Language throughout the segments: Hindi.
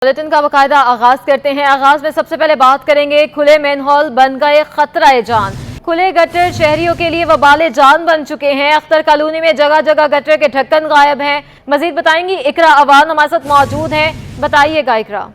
बुलेटिन का बाकायदा आगाज करते हैं। आगाज में सबसे पहले बात करेंगे, खुले मैनहोल बन गए खतरा जान। खुले गटर शहरियों के लिए वबाले जान बन चुके हैं। अख्तर कॉलोनी में जगह जगह गटर के ढक्कन गायब हैं। मजीद बताएंगी इकरा अवान हमारे साथ मौजूद हैं। बताइएगा इकरा।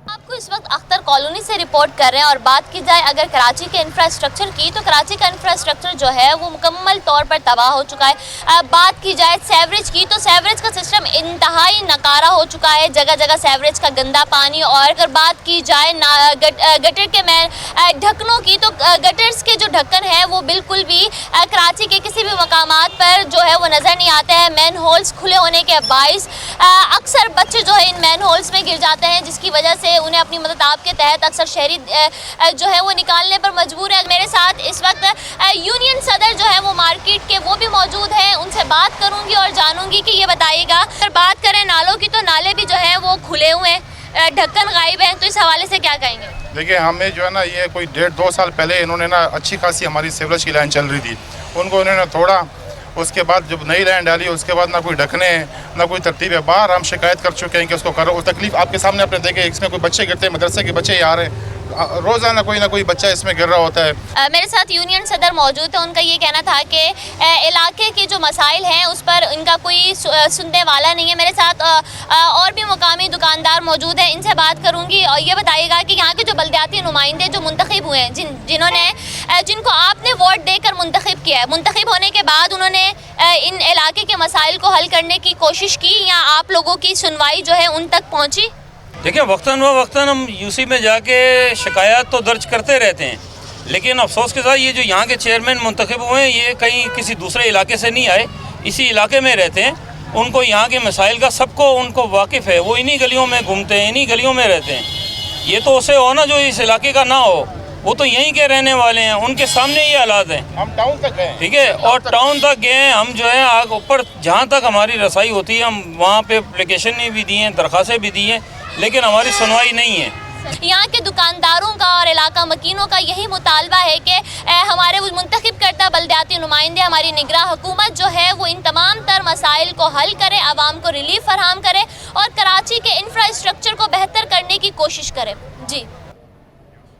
आपको इस वक्त अख्तर कॉलोनी से रिपोर्ट कर रहे हैं और बात की जाए अगर कराची के इंफ्रास्ट्रक्चर की, तो कराची का इंफ्रास्ट्रक्चर जो है वो मुकम्मल तौर पर तबाह हो चुका है। बात की जाए सेवरेज की, तो सेवरेज का सिस्टम इंतहाई नकारा हो चुका है। जगह जगह सेवरेज का गंदा पानी। और अगर बात की जाए गटर के ढक्कनों की, तो गटर्स के जो ढक्कन है वो बिल्कुल भी कराची के किसी भी मकामात पर जो है वो नज़र नहीं आते हैं। मैन होल्स खुले होने के बाइस अक्सर बच्चे जो है इन मैन होल्स में गिर जाते हैं, जिसकी वजह से उन्हें अपनी मदद आपके तहत अक्सर शहरी जो है वो निकालने पर मजबूर है। मेरे साथ इस वक्त यूनियन सदर जो है वो मार्केट के वो भी मौजूद हैं। उनसे बात करूंगी और जानूंगी कि ये बताइएगा, अगर बात करें नालों की, तो नाले भी जो है वो खुले हुए हैं, ढक्कन गायब हैं, तो इस हवाले से क्या कहेंगे? देखिए, हमें जो है ना ये कोई 1.5-2 साल पहले इन्होंने ना अच्छी खासी हमारी सीवरेज की लाइन चल रही थी, उनको इन्होंने तोड़ा। उसके बाद जब नई लाइन डाली उसके बाद ना कोई ढकने ना कोई तरतीब है। बाहर हम शिकायत कर चुके हैं कि उसको करो। तकलीफ आपके सामने आपने देखे, इसमें कोई बच्चे गिरते हैं, मदरसे के बच्चे आ रहे हैं, रोज़ाना कोई ना कोई बच्चा इसमें गिर रहा होता है। मेरे साथ यूनियन सदर मौजूद है। उनका ये कहना था कि इलाके के जो मसाइल हैं उस पर इनका कोई सुनने वाला नहीं है। मेरे साथ और भी मुकामी दुकानदार मौजूद हैं, इनसे बात करूंगी। और ये बताइएगा कि यहाँ के जो बल्दियाती नुमाइंदे जो मुंतखब हुए हैं, जिनको आपने वोट देकर मुंतखब किया है, मुंतखब होने के बाद उन्होंने इन इलाके के मसाइल को हल करने की कोशिश की, या आप लोगों की सुनवाई जो है उन तक पहुँची? देखिए, वक्तन व वक्तन हम यूसी में जाके शिकायत तो दर्ज करते रहते हैं, लेकिन अफसोस के साथ ये जो यहाँ के चेयरमैन मुंतखब हुए हैं ये कहीं किसी दूसरे इलाके से नहीं आए, इसी इलाके में रहते हैं। उनको यहाँ के मसाइल का सबको उनको वाकिफ़ है, वो इन्हीं गलियों में घूमते हैं, इन्हीं गलियों में रहते हैं। ये तो उसे हो ना जो इस इलाके का ना हो, वो तो यहीं के रहने वाले हैं, उनके सामने ये हालात हैं। हम टाउन तक गए, ठीक है, और टाउन तक गए हैं हम, जो है आग ऊपर जहाँ तक हमारी रसाई होती है हम वहाँ पे एप्लीकेशन भी दी हैं, दरख्वास्तें भी दी हैं, लेकिन हमारी सुनवाई नहीं है। यहाँ के दुकानदारों का और इलाका मकीनों का यही मुतालबा है कि हमारे मुंतखब करता बल्दियाती नुमाइंदे, हमारी निगरान हुकूमत जो है वो इन तमाम तर मसाइल को हल करे, आवाम को रिलीफ फराहम करे और कराची के इंफ्रास्ट्रक्चर को बेहतर करने की कोशिश करे। जी।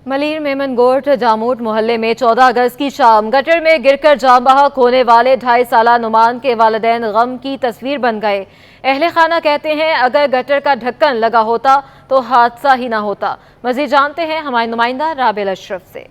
मलिर मेमन गोट जामूट मोहल्ले में 14 अगस्त की शाम गटर में गिरकर जान बहक होने वाले 2.5 साला नुमान के वालिदैन गम की तस्वीर बन गए। अहले खाना कहते हैं अगर गटर का ढक्कन लगा होता तो हादसा ही ना होता। मज़ीद जानते हैं हमारे नुमाइंदा राबिल अशरफ से।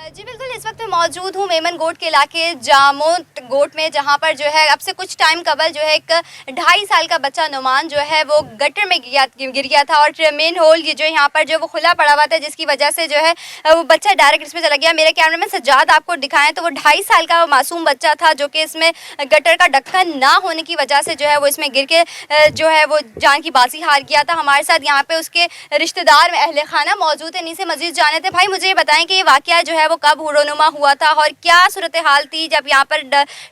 जी बिल्कुल, इस वक्त मैं मौजूद हूँ मेमन गोट के इलाके जामोट गोट में, जहाँ पर जो है अब से कुछ टाइम कबल जो है एक 2.5 साल का बच्चा नुमान जो है वो गटर में गिर गया था। और मेन होल ये जो यहाँ पर जो वो खुला पड़ा हुआ था, जिसकी वजह से जो है वो बच्चा डायरेक्ट इसमें चला गया। मेरे कैमरे में सज्जाद आपको दिखाएं तो वो 2.5 साल का मासूम बच्चा था, जो कि इसमें गटर का ढक्कन ना होने की वजह से जो है वो इसमें गिर के जो है वो जान की बाजी हार गया था। हमारे साथ यहाँ पे उसके रिश्तेदार अहले खाना मौजूद है, इनसे मजीद जाने थे। भाई मुझे ये बताएं कि ये वाकया जो है वो कब हुरोनुमा हुआ था और क्या सूरत हाल थी जब यहाँ पर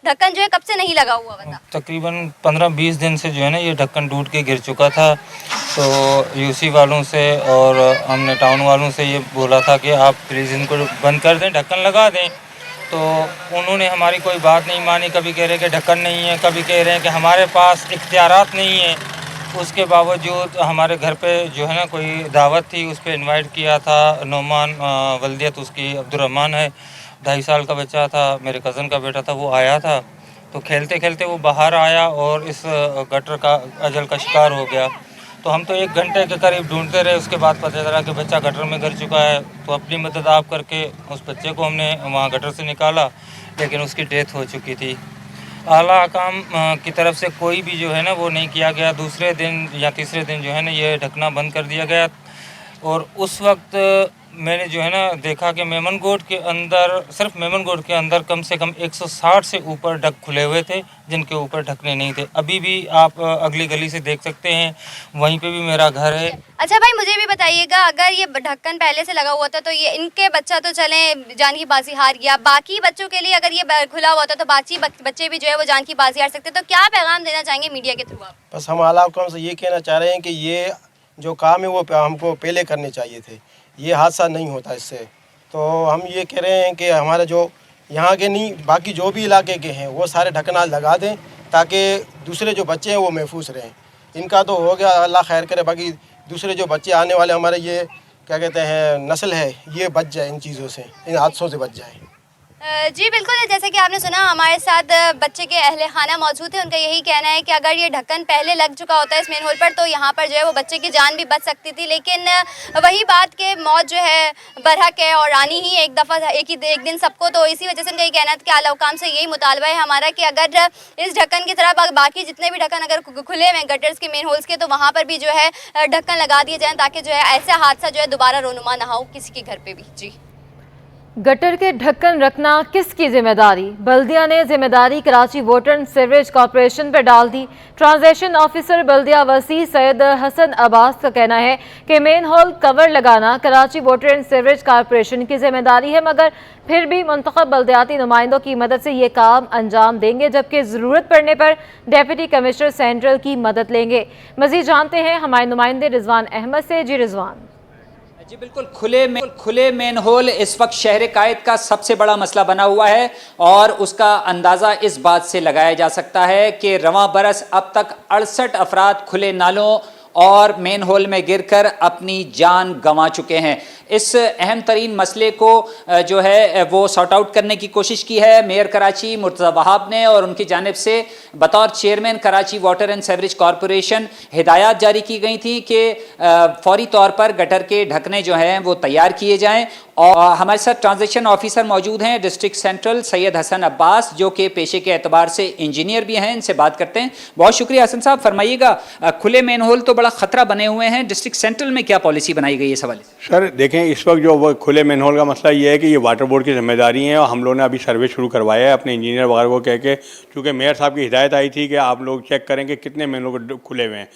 ढक्कन जो है कब से नहीं लगा हुआ था? तकरीबन 15-20 दिन से जो है ना ये ढक्कन टूट के गिर चुका था। तो यूसी वालों से और हमने टाउन वालों से ये बोला था कि आप प्लीज़ इनको बंद कर दें, ढक्कन लगा दें। तो उन्होंने हमारी कोई बात नहीं मानी। कभी कह रहे हैं कि ढक्कन नहीं है, कभी कह रहे हैं कि हमारे पास इख्तियारात नहीं है। उसके बावजूद हमारे घर पे जो है ना कोई दावत थी, उस पर इन्वाइट किया था। नोमान वल्दियत उसकी अब्दुर्रहमान है, 2.5 साल का बच्चा था, मेरे कज़न का बेटा था, वो आया था। तो खेलते खेलते वो बाहर आया और इस गटर का अजल का शिकार हो गया। तो हम तो 1 घंटे के करीब ढूंढते रहे, उसके बाद पता चला कि बच्चा गटर में गिर चुका है। तो अपनी मदद आप करके उस बच्चे को हमने वहाँ गटर से निकाला, लेकिन उसकी डेथ हो चुकी थी। आला हकाम की तरफ से कोई भी जो है ना वो नहीं किया गया। दूसरे दिन या तीसरे दिन जो है ना ये ढकना बंद कर दिया गया। और उस वक्त मैंने जो है ना देखा कि मेमन गोट के अंदर, सिर्फ मेमन गोट के अंदर कम से कम 160 से ऊपर ढक खुले हुए थे, जिनके ऊपर ढकने नहीं थे। अभी भी आप अगली गली से देख सकते हैं, वहीं पे भी मेरा घर है। अच्छा भाई मुझे भी बताइएगा, अगर ये ढक्कन पहले से लगा हुआ था तो ये इनके बच्चा तो चले जान की बाजी हार गया, बाकी बच्चों के लिए अगर ये खुला हुआ था तो बाकी बच्चे भी जो है वो जान की बाजी हार सकते। तो क्या पैगाम देना चाहेंगे मीडिया के थ्रू आप? बस हम आला हुकाम से ये कहना चाह रहे हैं कि ये जो काम है वो हमको पहले करने चाहिए थे, ये हादसा नहीं होता इससे। तो हम ये कह रहे हैं कि हमारे जो यहाँ के नहीं बाकी जो भी इलाके के हैं वो सारे ढकना लगा दें, ताकि दूसरे जो बच्चे हैं वो महफूज रहें। इनका तो हो गया, अल्लाह खैर करे, बाकी दूसरे जो बच्चे आने वाले हमारे ये क्या कहते हैं नस्ल है, ये बच जाए इन चीज़ों से, इन हादसों से बच जाए। जी बिल्कुल, जैसे कि आपने सुना हमारे साथ बच्चे के अहले खाना मौजूद है। उनका यही कहना है कि अगर ये ढक्कन पहले लग चुका होता है इस मेन होल पर तो यहाँ पर जो है वो बच्चे की जान भी बच सकती थी। लेकिन वही बात कि मौत जो है बरहक है और आनी ही एक दफ़ा एक दिन सबको, तो इसी वजह से उनका यही कहना है कि आला हुकाम से यही मुतालबा है हमारा कि अगर इस ढक्कन की तरह बाकी जितने भी ढक्कन अगर खुले हुए हैं गटर्स के मेन होल्स के, तो वहाँ पर भी जो है ढक्कन लगा दिए जाएँ ताकि जो है ऐसा हादसा जो है दोबारा रोनुमा ना हो किसी के घर पर भी। जी, गटर के ढक्कन रखना किसकी जिम्मेदारी? बल्दिया ने जिम्मेदारी Karachi water and sewerage corporation पर डाल दी। ट्रांजेक्शन ऑफिसर बल्दिया वसी सैयद हसन अब्बास का कहना है कि मेन होल कवर लगाना Karachi water and sewerage corporation की जिम्मेदारी है, मगर फिर भी मुंतखब बल्दियाती नुमाइंदों की मदद से ये काम अंजाम देंगे, जबकि ज़रूरत पड़ने पर डेप्यूटी कमिश्नर सेंट्रल की मदद लेंगे। मज़ीद जानते हैं हमारे नुमाइंदे रिजवान अहमद से। जी रिजवान। जी बिल्कुल, खुले मेन होल इस वक्त शहर कायद का सबसे बड़ा मसला बना हुआ है और उसका अंदाज़ा इस बात से लगाया जा सकता है कि रवां बरस अब तक 68 अफराद खुले नालों और मेन होल में गिरकर अपनी जान गंवा चुके हैं। इस अहम तरीन मसले को जो है वो सॉर्ट आउट करने की कोशिश की है मेयर कराची मुर्तज़ा वहाब ने, और उनकी जानिब से बतौर chairman Karachi water and sewerage corporation हिदायत जारी की गई थी कि फौरी तौर पर गटर के ढकने जो हैं वो तैयार किए जाएँ। और हमारे साथ ट्रांजेक्शन ऑफिसर मौजूद हैं डिस्ट्रिक्ट सेंट्रल सैयद हसन अब्बास, जो कि पेशे के एतबार से इंजीनियर भी हैं। इनसे बात करते हैं। बहुत शुक्रिया हसन साहब, फरमाइएगा खुले मेन होल तो बड़ा ख़तरा बने हुए हैं, डिस्ट्रिक्ट सेंट्रल में क्या पॉलिसी बनाई गई है इस हवाले से? सर देखें, इस वक्त जो वो खुले मेन होल का मसला ये है कि ये वाटर बोर्ड की जिम्मेदारी है और हम लोगों ने अभी सर्वे शुरू करवाया है अपने इंजीनियर वगैरह को कह के, चूँकि मेयर साहब की हिदायत आई थी कि आप लोग चेक करें कि कितने मेन होल खुले हुए हैं।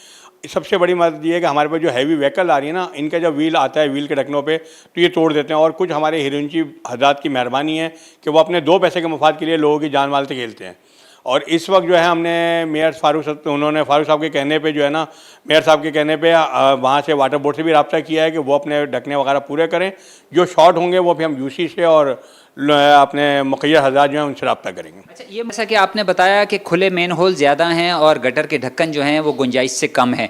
सबसे बड़ी मदद ये है कि हमारे पास जो हैवी व्हीकल आ रही है ना, इनका जब व्हील आता है व्हील के ढकनों पे तो ये तोड़ देते हैं। और कुछ हमारे हिरंची हजरात की मेहरबानी है कि वो अपने 2 पैसे के मफाद के लिए लोगों की जान माल से खेलते हैं। और इस वक्त जो है हमने मेयर फारूक साहब के कहने पे जो है ना, मेयर साहब के कहने पे वहाँ से वाटर बोर्ड से भी रब्ता किया है कि वो अपने ढकने वगैरह पूरे करें। जो शॉर्ट होंगे वो भी हम यूसी से और अपने मुखिया हज़ार जो हैं उनसे रब्ता करेंगे। अच्छा, ये जैसा कि आपने बताया कि खुले मेन होल ज़्यादा हैं और गटर के ढक्कन जो हैं वो गुंजाइश से कम है।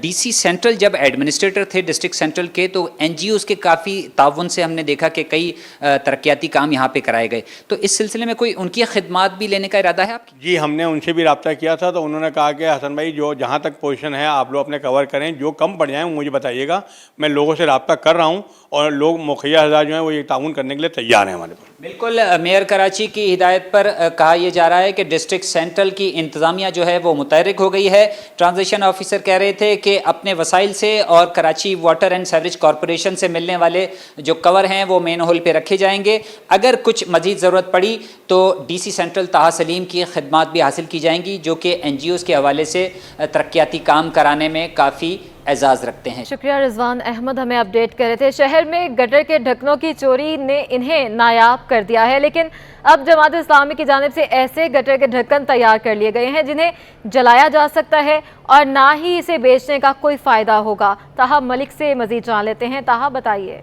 डीसी सेंट्रल जब एडमिनिस्ट्रेटर थे डिस्ट्रिक्ट सेंट्रल के, तो एनजीओज़ के काफ़ी ताउन से हमने देखा कि कई तरक्याती काम यहाँ पे कराए गए। तो इस सिलसिले में कोई उनकी खिदमात भी लेने का इरादा है आपकी? जी, हमने उनसे भी रब्ता किया था, तो उन्होंने कहा कि हसन भाई जो जहाँ तक पोजीशन है आप लोग अपने कवर करें, जो कम पड़ जाए मुझे बताइएगा। मैं लोगों से रब्ता कर रहा हूँ और लोग मुखिया हज़ार जो हैं वो ये ताउन करने के लिए तैयार हैं हमारे पास। बिल्कुल, मेयर कराची की हिदायत पर कहा यह जा रहा है कि डिस्ट्रिक्ट सेंट्रल की इंतज़ामिया जो है वो मुतहरिक हो गई है। ट्रांजेक्शन ऑफिसर कह रहे थे कि अपने वसाइल से और Karachi water and sewerage corporation से मिलने वाले जो कवर हैं वो मेन होल पे रखे जाएंगे। अगर कुछ मज़ीद ज़रूरत पड़ी तो डीसी सेंट्रल ताहा सलीम की खिदमात भी हासिल की जाएंगी, जो कि एनजीओज़ के हवाले से तरक्याती काम कराने में काफ़ी एजाज़ रखते हैं। शुक्रिया रिजवान अहमद, हमें अपडेट कर रहे थे। शहर में गटर के ढक्कनों की चोरी ने इन्हें नायाब कर दिया है, लेकिन अब जमात इस्लामी की जानिब से ऐसे गटर के ढक्कन तैयार कर लिए गए हैं जिन्हें जलाया जा सकता है और ना ही इसे बेचने का कोई फ़ायदा होगा। ताहा मलिक से मज़ीद जान लेते हैं। ताहा, बताइए।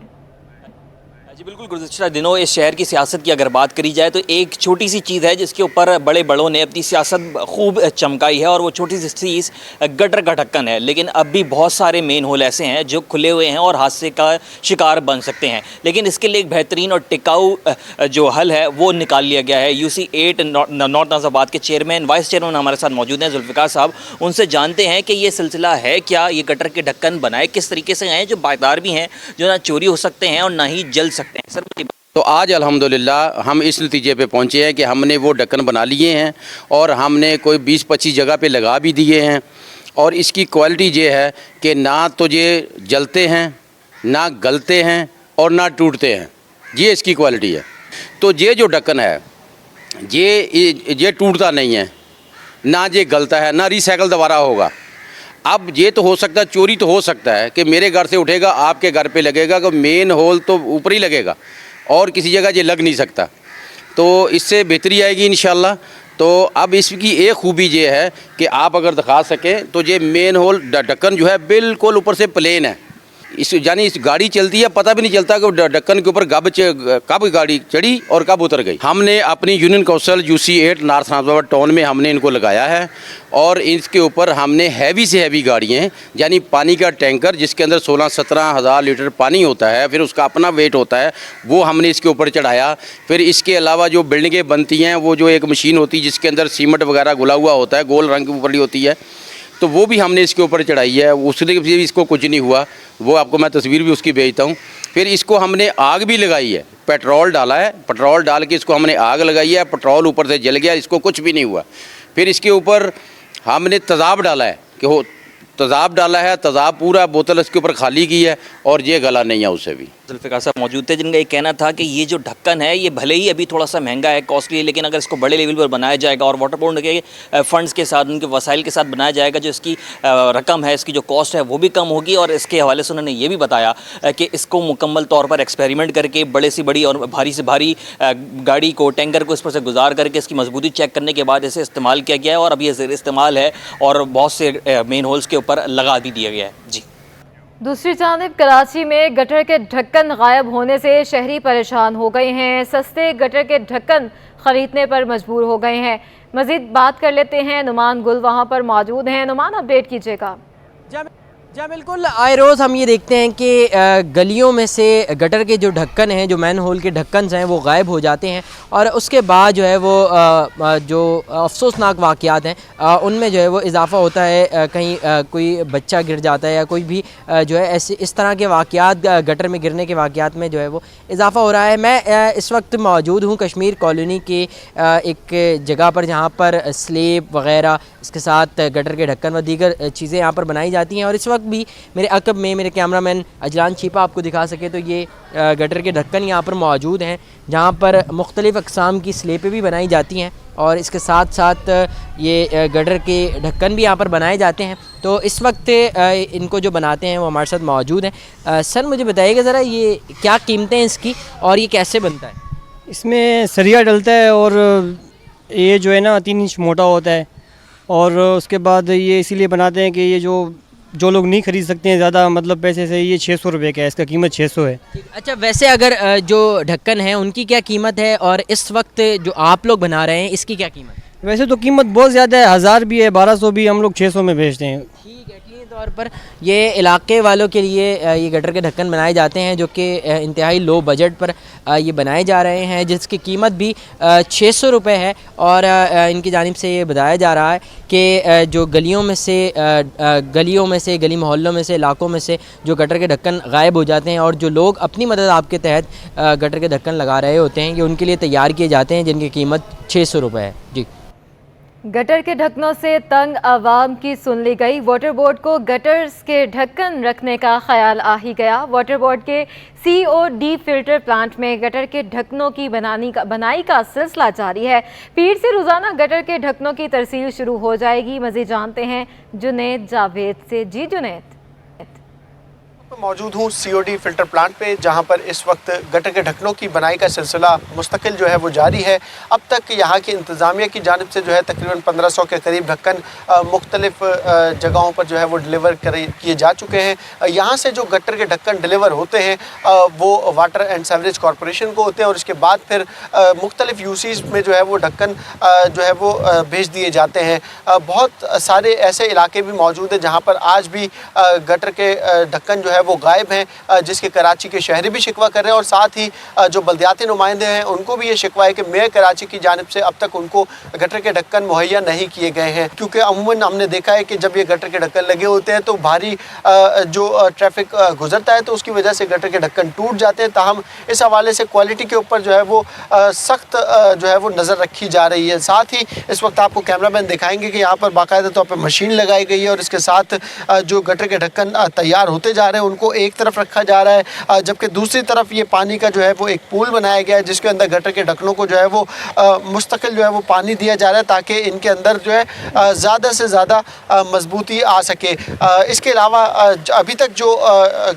जी बिल्कुल, गुज़श्ता दिनों इस शहर की सियासत की अगर बात करी जाए तो एक छोटी सी चीज़ है जिसके ऊपर बड़े बड़ों ने अपनी सियासत खूब चमकाई है, और वो छोटी सी चीज़ गटर का ढक्कन है। लेकिन अब भी बहुत सारे मेन होल ऐसे हैं जो खुले हुए हैं और हादसे का शिकार बन सकते हैं, लेकिन इसके लिए एक बेहतरीन और टिकाऊ जो हल है वो निकाल लिया गया है। UC 8 नॉर्थ नाज़ाबाद के चेयरमैन वाइस चेयरमैन हमारे साथ मौजूद हैं जुल्फ़िकार साहब। उनसे जानते हैं कि ये सिलसिला है क्या, ये गटर के ढक्कन बनाए किस तरीके से हैं जो बायदार भी हैं, जो ना चोरी हो सकते हैं और ना ही जल सकते हैं। सर, तो आज अल्हम्दुलिल्लाह हम इस नतीजे पे पहुँचे हैं कि हमने वो ढक्कन बना लिए हैं और हमने कोई 20-25 जगह पे लगा भी दिए हैं। और इसकी क्वालिटी ये है कि ना तो ये जलते हैं, ना गलते हैं और ना टूटते हैं। ये इसकी क्वालिटी है। तो ये जो ढक्कन है ये टूटता नहीं है, ना ये गलता है, ना रिसाइकल दोबारा होगा। अब ये तो हो सकता है, चोरी तो हो सकता है कि मेरे घर से उठेगा आपके घर पे लगेगा, कि मेन होल तो ऊपर ही लगेगा और किसी जगह ये लग नहीं सकता। तो इससे बेहतरी आएगी इंशाल्लाह। तो अब इसकी एक खूबी ये है कि आप अगर दिखा सकें तो ये मेन होल ढक्कन जो है बिल्कुल ऊपर से प्लेन है, इस यानी इस गाड़ी चलती है, पता भी नहीं चलता कि ढक्कन के ऊपर कब गाड़ी चढ़ी और कब उतर गई। हमने अपनी union council UC8 north Nathdwara town में हमने इनको लगाया है और इसके ऊपर हमने हैवी से हैवी गाड़ियाँ यानी पानी का टैंकर जिसके अंदर 16-17 हज़ार लीटर पानी होता है, फिर उसका अपना वेट होता है, वो हमने इसके ऊपर चढ़ाया। फिर इसके अलावा जो बिल्डिंगें बनती हैं वो जो एक मशीन होती है जिसके अंदर सीमेंट वगैरह घुला हुआ होता है, गोल रंग की ऊपर होती है, तो वो भी हमने इसके ऊपर चढ़ाई है। उसने भी इसको कुछ नहीं हुआ, वो आपको मैं तस्वीर भी उसकी भेजता हूँ। फिर इसको हमने आग भी लगाई है, पेट्रोल डाला है, पेट्रोल डाल के इसको हमने आग लगाई है, पेट्रोल ऊपर से जल गया, इसको कुछ भी नहीं हुआ। फिर इसके ऊपर हमने तेज़ाब डाला है कि हो तेज़ाब डाला है, तेज़ाब पूरा बोतल इसके ऊपर खाली की है और ये गला नहीं है उससे भी। जुल्फ़िकार साहब मौजूद थे जिनका ये कहना था कि ये जो ढक्कन है ये भले ही अभी थोड़ा सा महंगा है, कॉस्टली है, लेकिन अगर इसको बड़े लेवल पर बनाया जाएगा और वाटर बोर्ड के फंड्स के साथ, उनके वसाइल के साथ बनाया जाएगा, जो इसकी रकम है, इसकी जो कॉस्ट है वो भी कम होगी। और इसके हवाले से उन्होंने ये भी बताया कि इसको मुकम्मल तौर पर एक्सपेरिमेंट करके बड़े से बड़ी और भारी से भारी गाड़ी को, टैंकर को इस पर से गुजार करके इसकी मजबूती चेक करने के बाद इसे इस्तेमाल किया गया है और अभी ये ज़ेर इस्तेमाल है और बहुत से मेन होल्स के ऊपर लगा भी दिया गया है। जी। दूसरी जानिब कराची में गटर के ढक्कन गायब होने से शहरी परेशान हो गए हैं। सस्ते गटर के ढक्कन खरीदने पर मजबूर हो गए हैं। मजीद बात कर लेते हैं, नुमान गुल वहां पर मौजूद हैं। नुमान, अपडेट कीजिएगा। जी बिल्कुल, आए रोज़ हम ये देखते हैं कि गलियों में से गटर के जो ढक्कन हैं, जो मैन होल के ढक्कन हैं, वो गायब हो जाते हैं और उसके बाद जो है वो जो अफसोसनाक वाक़यात हैं उनमें जो है वो इजाफ़ा होता है। कहीं कोई बच्चा गिर जाता है या कोई भी जो है ऐसे इस तरह के वाक़यात, गटर में गिरने के वाक़यात में जो है वो इजाफ़ा हो रहा है। मैं इस वक्त मौजूद हूँ कश्मीर कॉलोनी के एक जगह पर जहाँ पर स्लेब वग़ैरह, इसके साथ गटर के ढक्कन व दीगर चीज़ें यहाँ पर बनाई जाती हैं। और इस वक्त भी मेरे अकब में मेरे कैमरामैन अजलान छिपा आपको दिखा सके तो ये गटर के ढक्कन यहाँ पर मौजूद हैं, जहाँ पर मुख्तलिफ़ अक़साम की स्लेपें भी बनाई जाती हैं और इसके साथ साथ ये गटर के ढक्कन भी यहाँ पर बनाए जाते हैं। तो इस वक्त इनको जो बनाते हैं वो हमारे साथ मौजूद हैं। सर, मुझे बताइएगा ज़रा, ये क्या कीमतें हैं इसकी और ये कैसे बनता है? इसमें सरिया डलता है और ये जो है ना 3 इंच मोटा होता है और उसके बाद ये इसीलिए बनाते हैं कि ये जो लोग नहीं खरीद सकते हैं ज़्यादा मतलब पैसे से, ये 600 रुपये का है, इसका कीमत 600 है। अच्छा, वैसे अगर जो ढक्कन है उनकी क्या कीमत है और इस वक्त जो आप लोग बना रहे हैं इसकी क्या कीमत है? वैसे तो कीमत बहुत ज़्यादा है, 1000 भी है, 1200 भी, हम लोग 600 में बेचते हैं। तौर पर ये इलाके वालों के लिए ये गटर के ढक्कन बनाए जाते हैं जो कि इंतहाई लो बजट पर ये बनाए जा रहे हैं, जिसकी कीमत भी 600 रुपये है। और इनकी जानिब से ये बताया जा रहा है कि जो गलियों में से गली मोहल्लों में से, इलाकों में से जो गटर के ढक्कन गायब हो जाते हैं और जो लोग अपनी मदद आपके तहत गटर के ढक्कन लगा रहे होते हैं, ये उनके लिए तैयार किए जाते हैं जिनकी कीमत 600 रुपये है। जी। गटर के ढक्कनों से तंग आवाम की सुन ली गई। वाटर बोर्ड को गटर्स के ढक्कन रखने का ख्याल आ ही गया। वाटर बोर्ड के COD फिल्टर प्लांट में गटर के ढक्कनों की बनाई का सिलसिला जारी है। पीर से रोज़ाना गटर के ढक्कनों की तरसील शुरू हो जाएगी। मज़ीद जानते हैं जुनैद जावेद से। जी जुनैद। मौजूद हूँ COD फिल्टर प्लांट पे, जहाँ पर इस वक्त गटर के ढक्कनों की बनाई का सिलसिला मुस्तकिल जो है वो जारी है। अब तक यहाँ की इंतज़ामिया की जानिब से जो है तकरीबन 1500 के करीब ढक्कन मुख्तलिफ जगहों पर जो है वो डिलीवर किए जा चुके हैं। यहाँ से जो गटर के ढक्कन डिलीवर होते हैं वो वाटर एंड सीवरेज कॉरपोरेशन को होते हैं और उसके बाद फिर मुख्तलिफ यूसीज़ में जो है वो ढक्कन जो है वो भेज दिए जाते हैं। बहुत सारे ऐसे इलाके भी मौजूद हैं जहाँ पर आज भी गटर के ढक्कन जो है वो गायब हैं, जिसके कराची के शहरी भी शिकवा कर रहे हैं और साथ ही जो बल्दियाती नुमाइंदे हैं उनको भी ये शिकवा है कि मेयर कराची की जानिब से अब तक उनको गटर के ढक्कन मुहैया नहीं किए गए हैं। क्योंकि अमूमन हमने देखा है कि जब ये गटर के ढक्कन लगे होते हैं तो भारी जो ट्रैफिक गुजरता है तो उसकी वजह से गटर के ढक्कन टूट जाते हैं। ताहम इस हवाले से क्वालिटी के ऊपर जो है वो सख्त जो है वो नज़र रखी जा रही है। साथ ही इस वक्त आपको कैमरामैन दिखाएंगे कि यहाँ पर बाकायदा तौर पर मशीन लगाई गई है और इसके साथ जो गटर के ढक्कन तैयार होते जा रहे हैं उनको एक तरफ रखा जा रहा है, जबकि दूसरी तरफ ये पानी का जो है वो एक पूल बनाया गया है जिसके अंदर गटर के ढक्कनों को जो है वो मुस्तकिल जो है वो पानी दिया जा रहा है ताकि इनके अंदर जो है ज़्यादा से ज़्यादा मजबूती आ सके। इसके अलावा अभी तक जो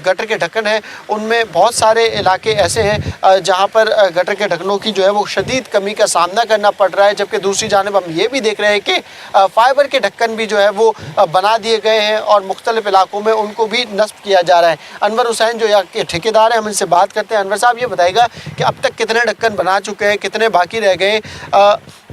गटर के ढक्कन हैं उनमें बहुत सारे इलाके ऐसे हैं जहाँ पर गटर के ढक्कनों की जो है वो शदीद कमी का सामना करना पड़ रहा है, जबकि दूसरी जानिब हम ये भी देख रहे हैं कि फाइबर के ढक्कन भी जो है वो बना दिए गए हैं और मुख्तलिफ इलाकों में उनको भी नस्ब किया जा रहा है। रहा है। अनवर हुसैन जो यहाँ के ठेकेदार हैं, हम इनसे बात करते हैं। अनवर साहब, ये बताइएगा कि अब तक कितने ढक्कन बना चुके हैं, कितने बाकी रह गए,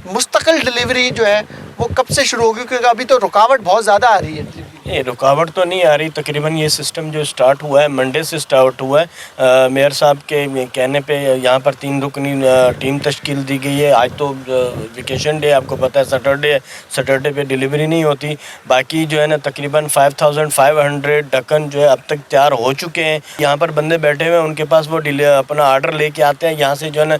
मुस्तकिल डिलीवरी जो है वो कब से शुरू होगी, क्योंकि अभी तो रुकावट बहुत ज़्यादा आ रही है। ये रुकावट तो नहीं आ रही, तकरीबन ये सिस्टम जो स्टार्ट हुआ है मंडे से स्टार्ट हुआ है। मेयर साहब के कहने पे यहाँ पर 3 रुकनी टीम तश्कील दी गई है। आज तो वेकेशन डे, आपको पता है सैटरडे है, सैटरडे पे डिलीवरी नहीं होती। बाकी जो है ना तकरीबन 5500 ढक्कन जो है अब तक तैयार हो चुके हैं। यहाँ पर बंदे बैठे हुए हैं, उनके पास वो अपना आर्डर लेके आते हैं। यहाँ से जो है ना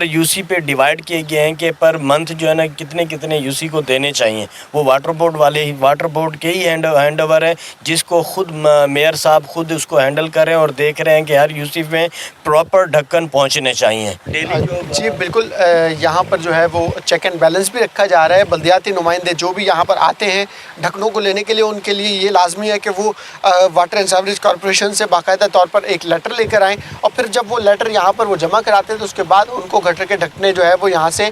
यूसी पे डिवाइड किए गए हैं कि पर मंथ जो है ना कितने कितने यूसी को देने चाहिए। वो वाटर बोर्ड के ही हैंड ओवर है, जिसको खुद मेयर साहब खुद उसको हैंडल कर रहे हैं और देख रहे हैं कि हर यूसी में प्रॉपर ढक्कन पहुंचने चाहिए। जी बिल्कुल, यहाँ पर जो है वो चेक एंड बैलेंस भी रखा जा रहा है। बल्दियाती नुमाइंदे जो भी यहाँ पर आते हैं ढक्कनों को लेने के लिए, उनके लिए ये लाजमी है कि वो वाटर एंड सीवरेज कॉरपोरेशन से बाकायदा तौर पर एक लेटर लेकर आएँ, और फिर जब वो लेटर यहाँ पर वो जमा कराते हैं तो उसके बाद उनको गटर के ढकने जो है वो यहाँ से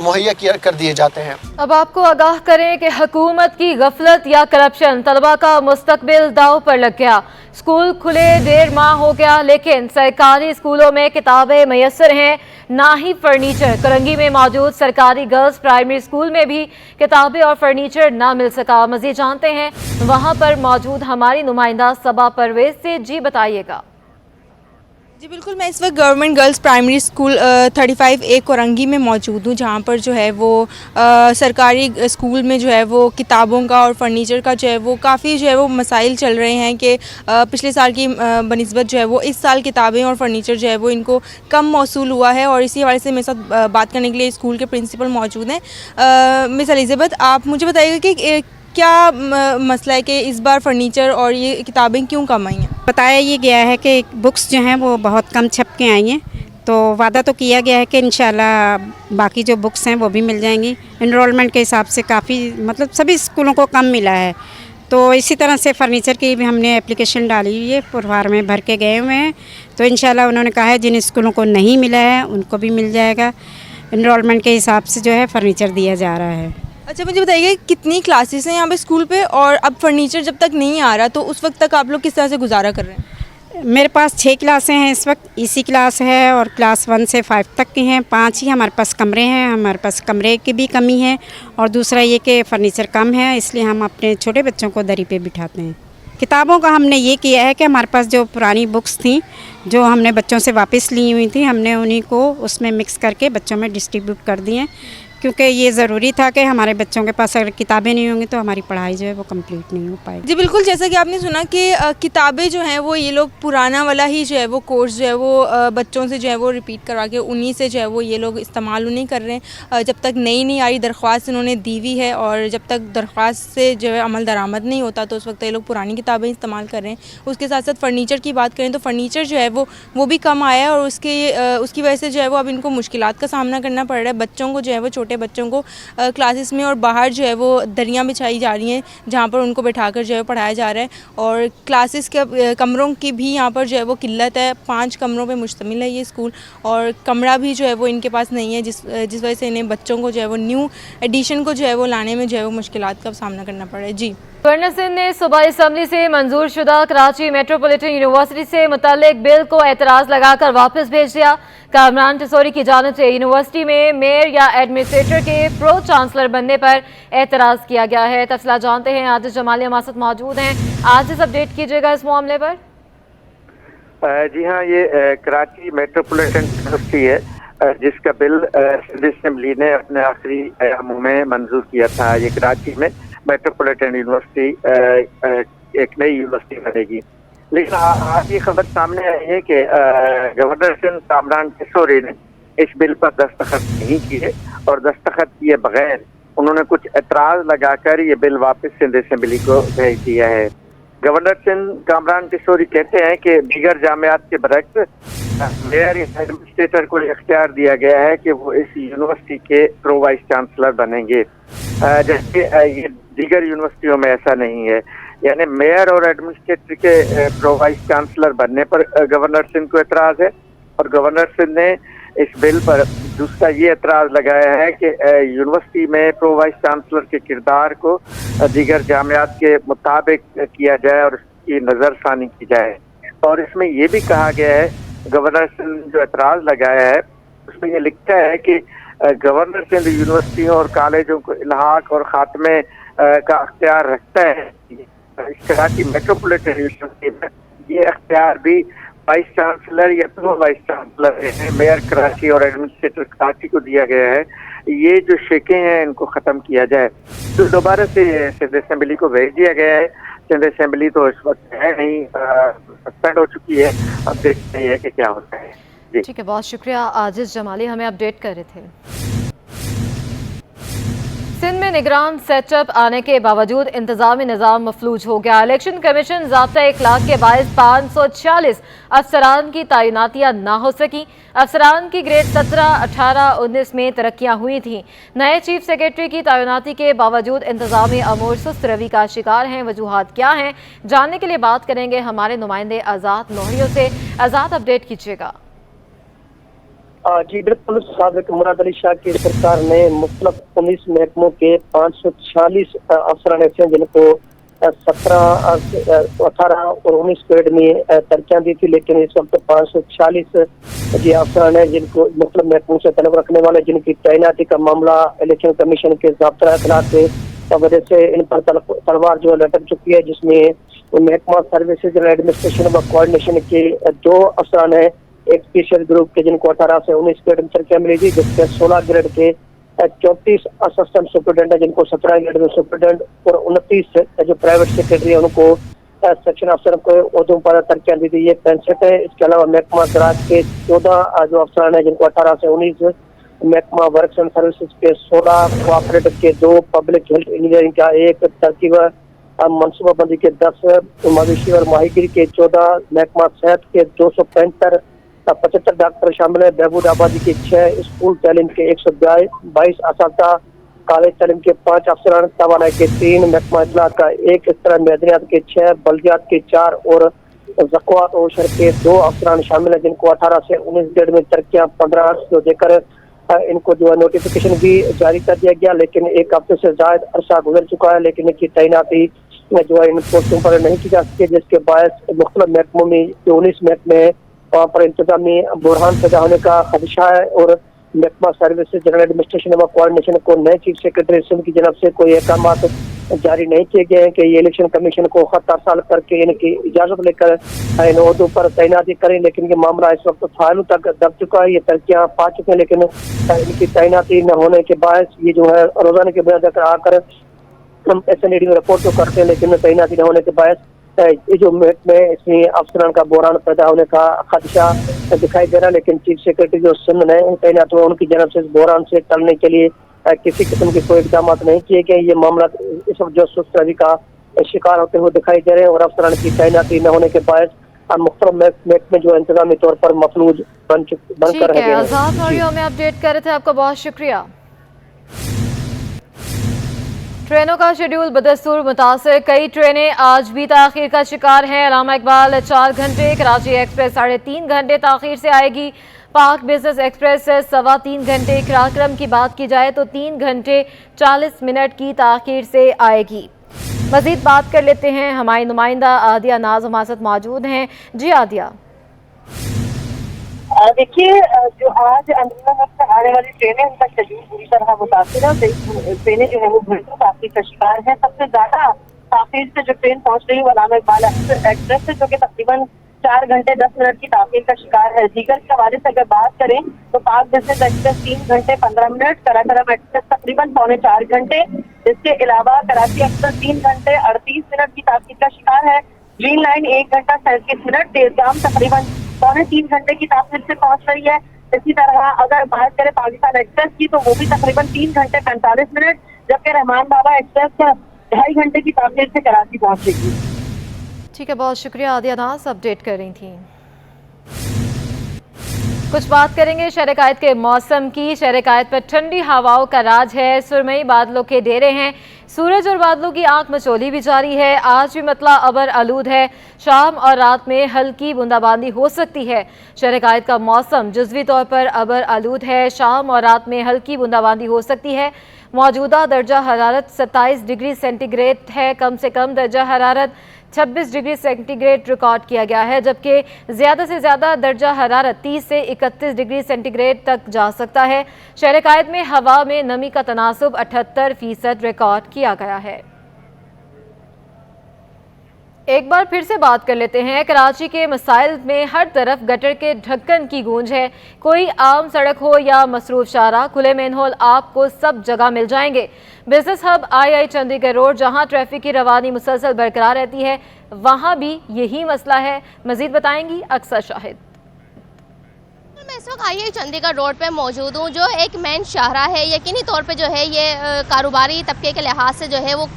मुहैया कर दिए जाते हैं। अब आपको आगाह करें कि हुकूमत की गफलत या करप्शन तलबा का मुस्तकबिल दाव पर लग गया। स्कूल खुले 1.5 माह हो गया, लेकिन सरकारी स्कूलों में किताबें मैसर हैं, ना ही फर्नीचर। करंगी में मौजूद सरकारी गर्ल्स प्राइमरी स्कूल में भी किताबें और फर्नीचर ना मिल सका। मज़ीद जानते हैं वहां पर मौजूद हमारी नुमाइंदा सबा परवेज से। जी बताइएगा। जी बिल्कुल, मैं इस वक्त government girls primary school 35A Korangi में मौजूद हूँ, जहाँ पर जो है वो सरकारी स्कूल में जो है वो किताबों का और फर्नीचर का जो है वो काफ़ी जो है वो मसाइल चल रहे हैं कि पिछले साल की बनिस्बत जो है वो इस साल किताबें और फर्नीचर जो है वो इनको कम मौसूल हुआ है। और इसी हवाले से मेरे साथ बात करने के लिए स्कूल के प्रिंसिपल मौजूद हैं। मिस एलिज़ाबेथ, आप मुझे बताइएगा कि क्या मसला है कि इस बार फर्नीचर और ये किताबें क्यों कम आई हैं? बताया ये गया है कि बुक्स जो हैं वो बहुत कम छप के आई हैं, तो वादा तो किया गया है कि इंशाल्लाह बाकी जो बुक्स हैं वो भी मिल जाएंगी। इनरोलमेंट के हिसाब से काफ़ी मतलब सभी स्कूलों को कम मिला है, तो इसी तरह से फ़र्नीचर की भी हमने एप्लीकेशन डाली हुई है, पुरवार में भर के गए हुए हैं। तो इंशाल्लाह उन्होंने कहा है जिन स्कूलों को नहीं मिला है उनको भी मिल जाएगा। इनरोलमेंट के हिसाब से जो है फ़र्नीचर दिया जा रहा है। अच्छा, मुझे बताइए कितनी क्लासेस हैं यहाँ पे स्कूल पे, और अब फर्नीचर जब तक नहीं आ रहा तो उस वक्त तक आप लोग किस तरह से गुजारा कर रहे हैं? मेरे पास 6 क्लासें हैं इस वक्त। EC क्लास है और क्लास 1 से 5 तक की हैं। 5 ही हमारे पास कमरे हैं, हमारे पास कमरे की भी कमी है, और दूसरा ये कि फ़र्नीचर कम है, इसलिए हम अपने छोटे बच्चों को दरी पे बिठाते हैं। किताबों का हमने ये किया है कि हमारे पास जो पुरानी बुक्स थी जो हमने बच्चों से वापस ली हुई थी, हमने उन्हीं को उसमें मिक्स करके बच्चों में डिस्ट्रीब्यूट कर दी हैं, क्योंकि ये ज़रूरी था कि हमारे बच्चों के पास अगर किताबें नहीं होंगी तो हमारी पढ़ाई जो है वो कंप्लीट नहीं हो पाएगी। जी बिल्कुल, जैसा कि आपने सुना कि किताबें जो हैं वो ये लोग पुराना वाला ही जो है वो कोर्स जो है वो बच्चों से जो है वो रिपीट करवा के उन्हीं से जो है वो ये लोग इस्तेमाल नहीं कर रहे हैं। जब तक नई आ रही दरख्वास्त इन्होंने दी हुई है, और जब तक दरख्वास्त से जो है अमल दरामद नहीं होता तो उस वक्त ये लोग पुरानी किताबें इस्तेमाल कर रहे हैं। उसके साथ साथ फ़र्नीचर की बात करें तो फ़र्नीचर जो है वो भी कम आया है, और उसकी वजह से जो है वो अब इनको मुश्किलात का सामना करना पड़ रहा है। बच्चों को जो है वो छोटे बच्चों को क्लासेस में और बाहर जो है वो दरियाँ बिछाई जा रही हैं, जहाँ पर उनको बैठाकर जो है पढ़ाया जा रहा है, और क्लासेस के कमरों की भी यहाँ पर जो है वो किल्लत है। 5 कमरों पे मुश्तमिल है ये स्कूल, और कमरा भी जो है वो इनके पास नहीं है, जिस वजह से इन्हें बच्चों को जो है वो न्यू एडिशन को जो है वो लाने में जो है वो मुश्किलात का सामना करना पड़ रहा है। जी, गवर्नर सिंध ने सूबाई असम्बली से मंजूर शुदा कराची मेट्रोपॉलिटन यूनिवर्सिटी से मुतल्लिक बिल को एतराज़ लगाकर वापस भेज दिया। कामरान टिसोरी की जानिब से यूनिवर्सिटी में मेयर या एडमिनिस्ट्रेटर के प्रो चांसलर बनने पर एतराज़ किया गया है। तफसीलात जानते हैं, आजिज़ जमाली हमारे साथ मौजूद हैं। आजिज़, अपडेट कीजिएगा इस मामले पर। जी हाँ, ये कराची मेट्रोपॉलिटन यूनिवर्सिटी है जिसका बिल सिंध असम्बली ने अपने आखिरी अयामों में मंजूर किया था। ये कराची में मेट्रोपॉलिटन यूनिवर्सिटी एक नई यूनिवर्सिटी बनेगी, लेकिन आज ये खबर सामने आई है कि गवर्नर सिंध कामरान टिसोरी ने इस बिल पर दस्तखत नहीं किए, और दस्तखत किए बगैर उन्होंने कुछ एतराज़ लगाकर ये बिल वापस सिंध असम्बली को भेज दिया है। गवर्नर सिंध कामरान टिसोरी कहते हैं कि दीगर जामियात के बरक्स मेयर या एडमिनिस्ट्रेटर को इख्तियार दिया गया है कि वो इस यूनिवर्सिटी के प्रो वाइस चांसलर बनेंगे, जबकि ये दीगर यूनिवर्सिटियों में ऐसा नहीं है। यानी मेयर और एडमिनिस्ट्रेटर के प्रो वाइस चांसलर बनने पर गवर्नर सिंध को एतराज़ है, और गवर्नर सिंध ने इस बिल पर दूसरा ये एतराज़ लगाया है कि यूनिवर्सिटी में प्रो वाइस चांसलर के किरदार को दीगर जामियात के मुताबिक किया जाए, और उसकी नज़रसानी की जाए। और इसमें ये भी कहा गया है, गवर्नर सिंध जो एतराज़ लगाया है उसमें ये लिखा है कि गवर्नर सिंध यूनिवर्सिटियों और कॉलेजों को इल्हाक और खात्मे का अख्तियार रखता है। इस कराची मेट्रोपॉलिटन यूनिवर्सिटी में ये अख्तियार भी वाइस चांसलर या दो वाइस चांसलर हैं, मेयर कराची और एडमिनिस्ट्रेटर कराची को दिया गया है। ये जो शिकें हैं इनको ख़त्म किया जाए। तो दोबारा से सिंध असेंबली को भेज दिया गया है। सिंध असेंबली तो इस वक्त है नहीं, सस्पेंड हो चुकी है। अब देखते हैं कि क्या होता है। ठीक है, बहुत शुक्रिया आजिज जमाली, हमें अपडेट कर रहे थे। सिंध में निगरान सेटअप आने के बावजूद इंतजामी निज़ाम मफलूज हो गया। इलेक्शन कमीशन ज़ाब्ता इखलाक के बायस 546 अफसरान की तैनातियाँ ना हो सकी। अफसरान की ग्रेड 17, 18, 19 में तरक्कियाँ हुई थीं। नए चीफ सेक्रेटरी की तैनाती के बावजूद इंतजामी अमूर सुस्त रवि का शिकार हैं। वजूहात क्या हैं, जानने के लिए बात करेंगे हमारे नुमाइंदे आज़ाद नोहरियों से। आज़ाद, अपडेट कीजिएगा। जी बिल्कुल, साबिक मुराद अली शाह की सरकार ने मुख्तलिफ पुलिस महकमों के 546 अफसरान ऐसे हैं जिनको 17, 18 और 19 ग्रेड में तरक्कियाँ दी थी, लेकिन इस वक्त 546 जी अफसरान हैं जिनको मुख्तलिफ महकमों से तलब रखने वाले, जिनकी तैनाती का मामला इलेक्शन कमीशन के ज़ाब्ता इखलाक के वजह से इन पर तलवार जो लटक चुकी है, जिसमें महकमा सर्विसेज एंड एडमिनिस्ट्रेशन व कोऑर्डिनेशन के 2 अफसरान हैं। एक स्पेशल ग्रुप के जिनको 18 से 19 ग्रेड में तरक्कियाँ मिली थी, जिसके 16 ग्रेड के 34 असिस्टेंट सुपरिटेंडेंट है जिनको 17 ग्रेड में सुपरिटेंडेंट और 29 जो प्राइवेट सेक्रेटरी है उनको सेक्शन अफसर को ओहदों पर तरक्कियाँ दी थी। ये 65 है। इसके अलावा महकमा ज़राअत के 14 जो अफसरान है जिनको 18 से 19, महकमा वर्क्स एंड सर्विसेज के 16, कोऑपरेटिव के 2, पब्लिक हेल्थ इंजीनियरिंग का 1, तरकीब मनसूबाबंदी के 10, मवेशी और माहीगिरी के 14, महकमा सेहत के 275, 75 डॉक्टर शामिल है। बहबूद आबादी के 6, स्कूल तालीम के 122 असातिज़ा, कॉलेज तालीम के 5 अफसरान, तवानाई के 3, महकमा इत्तलात का 1, इस तरह मैदनियात के 6, बल्दियात के 4 और ज़क़वात और शर के 2 अफसरान शामिल है जिनको 18 से 19 ग्रेड में तरक्कियाँ 15 जो देकर इनको जो है नोटिफिकेशन भी जारी कर दिया गया, लेकिन 1 हफ्ते से ज़ायद अरसा गुजर चुका है, लेकिन इनकी तैनाती जो है इन पोस्टों पर नहीं की जा सकी, जिसके बायस मुख्तलिफ महकमों में 19 महकमे वहाँ पर इंतजामी बुरहान पैदा होने का खदशा है। और महकमा सर्विसेज जनरल एडमिनिस्ट्रेशन व कोऑर्डिनेशन को नए चीफ सेक्रेटरी सिंध की जानब से कोई अहकाम जारी नहीं किए गए हैं कि ये इलेक्शन कमीशन को खत अरसाल करके इनकी इजाज़त लेकर इन ओहदों पर तैनाती करें, लेकिन ये मामला इस वक्त फाइलों तक दब चुका है। ये तरक्कियाँ पा चुके हैं, लेकिन इनकी तैनाती न होने के बाद ये जो है रोजाना के बुनियाद आकर हम एसएनडी में रिपोर्ट तो करते हैं, लेकिन तैनाती न होने के बाद ये जो में इसमें अफसरान का बहरान पैदा होने का खदशा दिखाई दे रहा है। लेकिन चीफ सेक्रेटरी जो सिंध ने तैनात हुआ उनकी जानब से इस बहरान से टलने के लिए किसी किस्म के कोई इकदाम नहीं किए गए। ये मामला इस वक्त जो सुस्त रवि का शिकार होते हुए दिखाई दे रहे हैं और अफसरान की तैनाती न होने के बाद मुख्तलिफ महकमे जो इंतजामी तौर पर मफलूज बनकर रह गए। आज़ाद नोहरियों में अपडेट कर रहे थे, आपका बहुत शुक्रिया। ट्रेनों का शेड्यूल बदस्तूर मुतासर, कई ट्रेनें आज भी ताख़ीर का शिकार हैं। अल्लामा इकबाल 4 घंटे, कराची एक्सप्रेस 3.5 घंटे ताख़ीर से आएगी। पाक बिजनेस एक्सप्रेस 3.25 घंटे। कार्यक्रम की बात की जाए तो 3 घंटे 40 मिनट की ताख़ीर से आएगी। मज़ीद बात कर लेते हैं, हमारी नुमाइंदा आदिया नाज हमारे साथ मौजूद हैं। जी आदिया, देखिए जो आज अंदरूनी वक्त आने वाली ट्रेनें उनका शेड्यूल पूरी तरह मुतासिर है। ट्रेनें जो है वो घंटों ताख़ीर का शिकार है। सबसे ज्यादा ताख़ीर से जो ट्रेन पहुंच रही है वो अल्लामा इकबाल एक्सप्रेस है, जो कि तकरीबन 4 घंटे 10 मिनट की ताख़ीर का शिकार है। दीगर के हवाले से अगर बात करें तो पाक बिजनेस एक्सप्रेस 3 घंटे 15 मिनट, कराकरम एक्सप्रेस तकरीबन 3.25 घंटे। इसके अलावा कराची एक्सप्रेस 3 घंटे 38 मिनट की ताख़ीर का शिकार है। ग्रीन लाइन 1 घंटा 37 मिनट। तेजगाम तकरीबन 3.25 घंटे की ताख़ीर से पहुंच रही है। इसी तरह अगर बात करें पाकिस्तान एक्सप्रेस की तो वो भी तकरीबन 3 घंटे 45 मिनट, जबकि रहमान बाबा एक्सप्रेस 2.5 घंटे की ताख़ीर से कराची पहुंचेगी। ठीक है, बहुत शुक्रिया आदिया नाज, अपडेट कर रही थी। कुछ बात करेंगे शहर कायद के मौसम की। शहर कायद पर ठंडी हवाओं का राज है। सुरमई बादलों के डेरे हैं। सूरज और बादलों की आंख मचोली भी जारी है। आज भी मतला अबर आलूद है। शाम और रात में हल्की बूंदाबांदी हो सकती है। शहर कायद का मौसम जुज़वी तौर पर अबर आलूद है। शाम और रात में हल्की बूंदाबांदी हो सकती है। मौजूदा दर्जा हरारत 27 डिग्री सेंटीग्रेड है। कम से कम दर्जा हरारत 26 डिग्री सेंटीग्रेड रिकॉर्ड किया गया है, जबकि ज़्यादा से ज़्यादा दर्जा हरारत 30 से 31 डिग्री सेंटीग्रेड तक जा सकता है। शहर कायद में हवा में नमी का तनासुब 78% रिकॉर्ड किया गया है। एक बार फिर से बात कर लेते हैं। कराची के मसाइल में हर तरफ गटर के ढक्कन की गूंज है। कोई आम सड़क हो या मसरूफ शारा, खुले मेनहोल आपको सब जगह मिल जाएंगे। बिजनेस हब आई चंडीगढ़ रोड, जहां ट्रैफिक की रवानी मुसलसल बरकरार रहती है, वहां भी यही मसला है। मजीद बताएंगी अक्सर शाहिद। मैं इस वक्त आई चंडीगढ़ रोड पे मौजूद हूँ, जो एक मेन शाहरा है। यकीनी तौर पे जो है ये कारोबारी तबके के लिहाज से जो है वो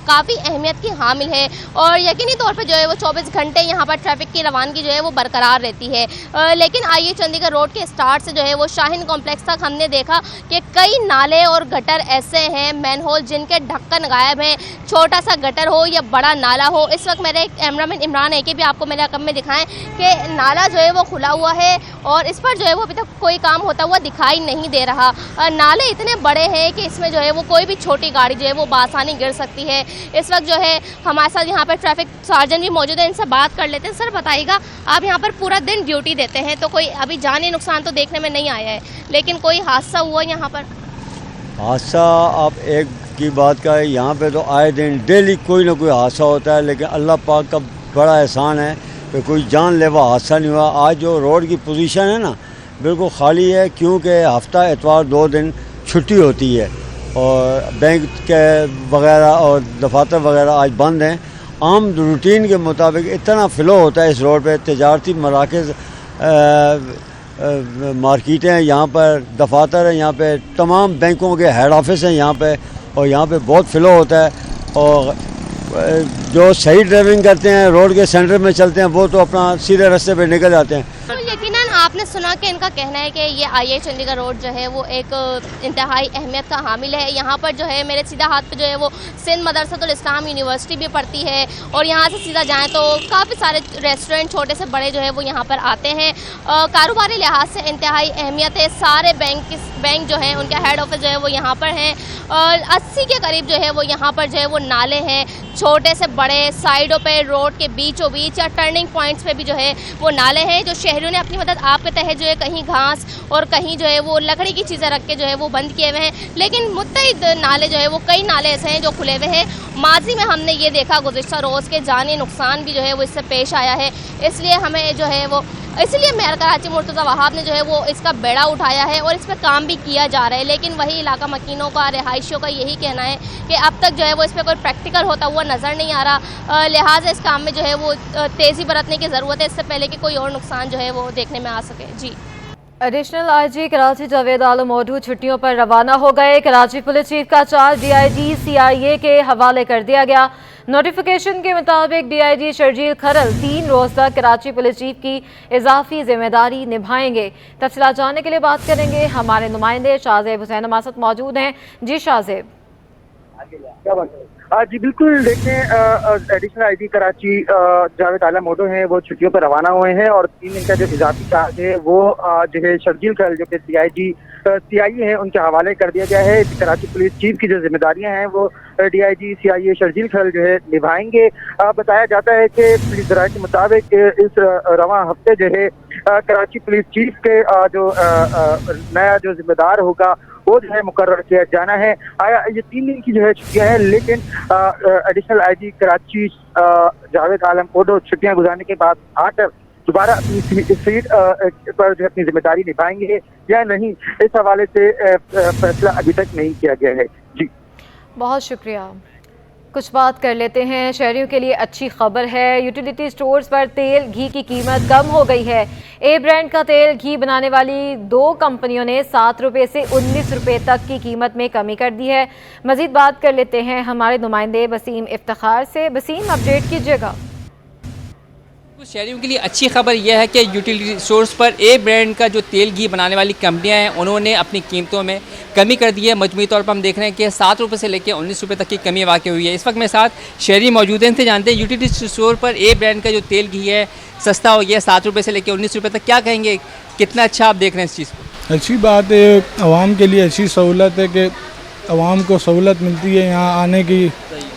काफ़ी अहमियत की हामिल है और यकीनी तौर पे जो है वो 24 घंटे यहाँ पर ट्रैफिक की रवानगी जो है वो बरकरार रहती है। लेकिन आइए चंडीगढ़ रोड के स्टार्ट से जो है वो शाहीन कॉम्प्लेक्स तक हमने देखा कि कई नाले और गटर ऐसे हैं, मैनहोल, जिनके ढक्कन गायब हैं। छोटा सा गटर हो या बड़ा नाला हो, इस वक्त मेरे कैमरामैन इमरान है कि भी आपको मेरे रकम में दिखाएं कि नाला जो है वो खुला हुआ है और इस पर जो है वो अभी तक कोई काम होता हुआ दिखाई नहीं दे रहा। नाले इतने बड़े हैं कि इसमें जो है वो कोई भी छोटी गाड़ी जो है वो बासानी गिर सकती है। इस वक्त जो है हमारे साथ यहाँ पर ट्रैफिक सार्जन भी मौजूद है, इनसे बात कर लेते हैं। सर बताइएगा, आप यहाँ पर पूरा दिन ड्यूटी देते हैं, तो कोई अभी जानी नुकसान तो देखने में नहीं आया है, लेकिन कोई हादसा हुआ यहाँ पर? हादसा आप एक की बात का है, यहाँ पे तो आए दिन डेली कोई ना कोई हादसा होता है, लेकिन अल्लाह पाक का बड़ा एहसान है कि कोई जानलेवा हादसा नहीं हुआ। आज जो रोड की पोजीशन है ना बिल्कुल खाली है, क्योंकि हफ्ता इतवार 2 दिन छुट्टी होती है और बैंक के वगैरह और दफातर वगैरह आज बंद हैं। आम रूटीन के मुताबिक इतना फ़्लो होता है इस रोड पे, तजारती मराकज़, मार्केटें हैं यहाँ पर, दफातर हैं यहाँ पे, तमाम बैंकों के हेड ऑफिस हैं यहाँ पे और यहाँ पे बहुत फ़्लो होता है। और जो सही ड्राइविंग करते हैं, रोड के सेंटर में चलते हैं, वो तो अपना सीधे रास्ते पे निकल जाते हैं। तो यकीनन आपने सुना कि इनका कहना है कि ये आई चंडीगढ़ रोड जो है वो एक इंतहाई अहमियत का हामिल है। यहाँ पर जो है मेरे सीधा हाथ पे जो है वो सिंध मदरसतुल इस्लाम यूनिवर्सिटी भी पड़ती है और यहाँ से सीधा जाएँ तो काफ़ी सारे रेस्टोरेंट छोटे से बड़े जो है वो यहाँ पर आते हैं। कारोबारी लिहाज से इंतहाई अहमियत है। सारे बैंक जो हैं उनका हेड ऑफिस जो है वो यहाँ पर हैं और 80 के करीब जो है वो यहाँ पर जो है वो नाले हैं, छोटे से बड़े, साइडों पे, रोड के बीचों बीच या टर्निंग पॉइंट्स पे भी जो है वो नाले हैं, जो शहरियों ने अपनी मदद आप के तहत जो है कहीं घास और कहीं जो है वो लकड़ी की चीज़ें रख के जो है वो बंद किए हुए हैं। लेकिन मुत्तहिद नाले जो है वो कई नाले ऐसे हैं जो खुले हुए हैं। माजी में हमने ये देखा गुज़िश्ता रोज़ के जानी नुकसान भी जो है वो इससे पेश आया है, इसलिए हमें जो है वो मेयर कराची मुर्तज़ा वहाब ने जो है वो इसका बेड़ा उठाया है और इस पर काम भी किया जा रहा है। लेकिन वही इलाका मकीनों का, रिहायशियों का यही कहना है कि अब तक जो है वो इस पर कोई प्रैक्टिकल होता हुआ नज़र नहीं आ रहा। लिहाजा इस काम में जो है वो तेज़ी बरतने की ज़रूरत है, इससे पहले कि कोई और नुकसान जो है वो देखने में आ सके। जी। एडिशनल आईजी कराची जावेद आलम ओडू छुट्टियों पर रवाना हो गए। कराची पुलिस चीफ का चार्ज DIG CIA के हवाले कर दिया गया। नोटिफिकेशन के मुताबिक DIG शर्जील खरल 3 रोज़ तक कराची पुलिस चीफ की इजाफी जिम्मेदारी निभाएंगे। तफसीलात जानने के लिए बात करेंगे हमारे नुमाइंदे शाहजेब हुसैन हमारे साथ मौजूद हैं। जी शाहजेब। जी बिल्कुल, देखें एडिशनल आईजी कराची जावेद आलम ओडू हैं, वो छुट्टियों पर रवाना हुए हैं और 3 दिन का जो इजाफी चार्ज है वो जो है शर्जील खरल जो कि DIG CIA हैं उनके हवाले कर दिया गया है। कराची पुलिस चीफ की जो जिम्मेदारियां हैं वो DIG CIA शर्जील खरल जो है निभाएंगे। बताया जाता है कि पुलिस ज़राए के मुताबिक इस रवां हफ्ते जो है कराची पुलिस चीफ के जो नया जो जिम्मेदार होगा वो जो है मुकर्रर किया जाना है। ये 3 दिन की जो है छुट्टियां हैं, लेकिन एडिशनल आईजी कराची जावेद आलम ओडू छुट्टियां गुजारने के बाद आकर दोबारा अपनी सीट पर जो अपनी जिम्मेदारी निभाएंगे या नहीं, इस हवाले से फैसला अभी तक नहीं किया गया है। जी बहुत शुक्रिया। कुछ बात कर लेते हैं। शहरियों के लिए अच्छी खबर है, यूटिलिटी स्टोर्स पर तेल घी की कीमत कम हो गई है। ए ब्रांड का तेल घी बनाने वाली 2 कंपनियों ने 7 रुपये से 19 रुपये तक की कीमत में कमी कर दी है। मजीद बात कर लेते हैं हमारे नुमाइंदे वसीम इफ्तिखार से। वसीम, अपडेट कीजिएगा। शहरियों के लिए अच्छी खबर यह है कि यूटिलिटी स्टोर्स पर ए ब्रांड का जो तेल घी बनाने वाली कंपनियां हैं उन्होंने अपनी कीमतों में कमी कर दी है। मजमूई तौर पर हम देख रहे हैं कि 7 रुपये से लेकर 19 रुपये तक की कमी वाक़ हुई है। इस वक्त मेरे साथ शहरी मौजूद हैं, इनसे जानते हैं यूटिलिटी स्टोर पर ए ब्रांड का जो तेल घी है सस्ता हो गया 7 रुपये से लेकर 19 रुपये तक, क्या कहेंगे, कितना अच्छा आप देख रहे हैं इस चीज़ को? अच्छी बात है, आवाम के लिए अच्छी सहूलत है कि आवाम को सहूलत मिलती है यहाँ आने की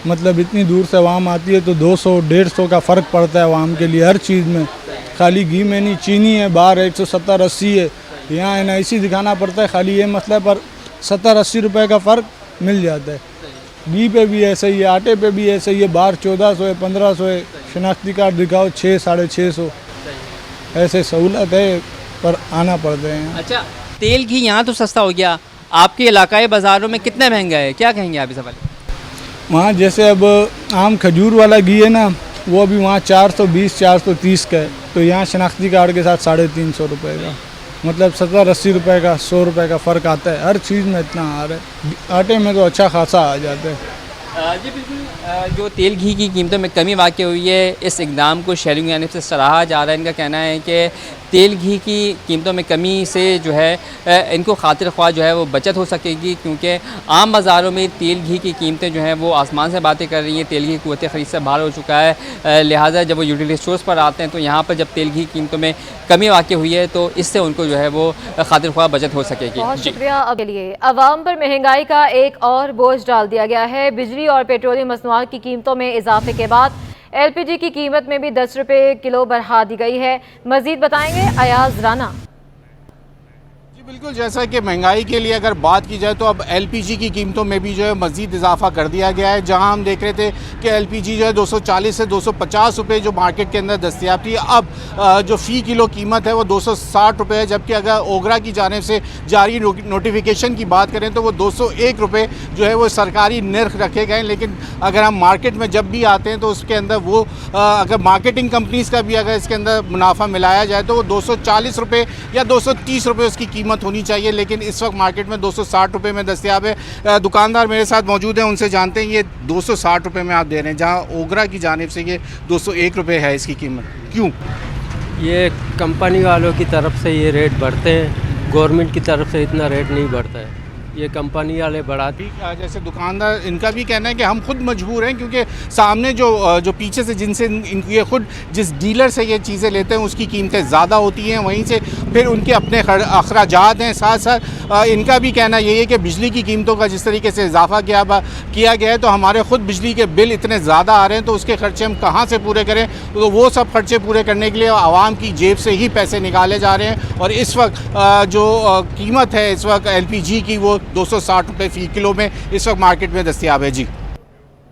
मतलब इतनी दूर से आवाम आती है तो 200-150 का फ़र्क पड़ता है आवाम के लिए हर चीज़ में। खाली घी में नहीं, चीनी है बाहर 170-80 है, यहाँ NIC दिखाना पड़ता है, खाली ये मसला पर 70-80 रुपये का फ़र्क मिल जाता है। घी पे भी ऐसे ही है, आटे पे भी ऐसे ही है, बाहर 1400 है, 1500 है, शनाख्ती कार्ड दिखाओ 600-650, ऐसे सहूलत है पर आना पड़ता है। अच्छा, तेल घी यहाँ तो सस्ता हो गया, आपके इलाकाई बाज़ारों में कितना महंगा है, क्या कहेंगे आप इस हवाले? वहाँ जैसे अब आम खजूर वाला घी है ना, वो अभी वहाँ 420-430 का है, तो यहाँ शनाख्ती कार्ड के साथ 350 रुपये का, मतलब 70-80 रुपये का, 100 रुपये का फ़र्क आता है। हर चीज़ में इतना आ रहा है, आटे में तो अच्छा खासा आ जाता है। जी बिल्कुल, जो तेल घी की कीमतों में कमी वाक़ हुई है, इस इक़दाम को शहरियों की जानिब से सराहा जा रहा है। इनका कहना है कि तेल घी की कीमतों में कमी से जो है इनको खातिर ख्वाह जो है वो बचत हो सकेगी, क्योंकि आम बाज़ारों में तेल घी की कीमतें जो हैं वो आसमान से बातें कर रही हैं। तेल घी क़ुव्वत ख़रीद से बाहर हो चुका है, लिहाजा जब वो यूटिलिटी स्टोर्स पर आते हैं तो यहाँ पर जब तेल घी कीमतों में कमी वाक़ हुई है तो इससे उनको जो है वो खातिर ख्वाह बचत हो सकेगी। बहुत शुक्रिया। अब के लिए अवाम पर महंगाई का एक और बोझ डाल दिया गया है। बिजली और पेट्रोलियम मसनूआत की कीमतों में इजाफे के बाद LPG की कीमत में भी 10 रुपये किलो बढ़ा दी गई है। मजीद बताएंगे अयाज राना। बिल्कुल, जैसा कि महंगाई के लिए अगर बात की जाए तो अब LPG की कीमतों में भी जो है मज़ीद इजाफा कर दिया गया है। जहां हम देख रहे थे कि LPG जो है 240 से 250 रुपये जो मार्केट के अंदर दस्तियाब थी, अब जो फ़ी किलो कीमत है वो 260 रुपये है। जबकि अगर ओगरा की जानिब से जारी नोटिफिकेशन की बात करें तो वो 201 रुपये जो है वो सरकारी निर्ख रखे गए। लेकिन अगर हम मार्केट में जब भी आते हैं तो उसके अंदर वो अगर मार्केटिंग कंपनीज़ का भी अगर इसके अंदर मुनाफा मिलाया जाए तो वो 240 रुपये या 230 रुपये उसकी कीमत होनी चाहिए, लेकिन इस वक्त मार्केट में 260 रुपये में दस्तयाब है। दुकानदार मेरे साथ मौजूद हैं, उनसे जानते हैं ये 260 रुपये में आप दे रहे हैं, जहां ओगरा की जानिब से ये 201 रुपये है इसकी कीमत, क्यों? ये कंपनी वालों की तरफ से ये रेट बढ़ते हैं, गवर्नमेंट की तरफ से इतना रेट नहीं बढ़ता है, ये कंपनी वाले बढ़ाती। जैसे दुकानदार, इनका भी कहना है कि हम खुद मजबूर हैं, क्योंकि सामने जो पीछे से जिनसे ये खुद जिस डीलर से ये चीज़ें लेते हैं उसकी कीमतें ज़्यादा होती हैं, वहीं से फिर उनके अपने अखराजात हैं। साथ साथ इनका भी कहना यही है कि बिजली की कीमतों का जिस तरीके से इजाफा किया गया है तो हमारे खुद बिजली के बिल इतने ज़्यादा आ रहे हैं, तो उसके खर्चे हम कहाँ से पूरे करें? तो वो सब खर्चे पूरे करने के लिए आवाम की जेब से ही पैसे निकाले जा रहे हैं। और इस वक्त जो कीमत है इस वक्त LPG की वो 260 रुपये फ़ी किलो में इस वक्त मार्केट में दस्तयाब है। जी,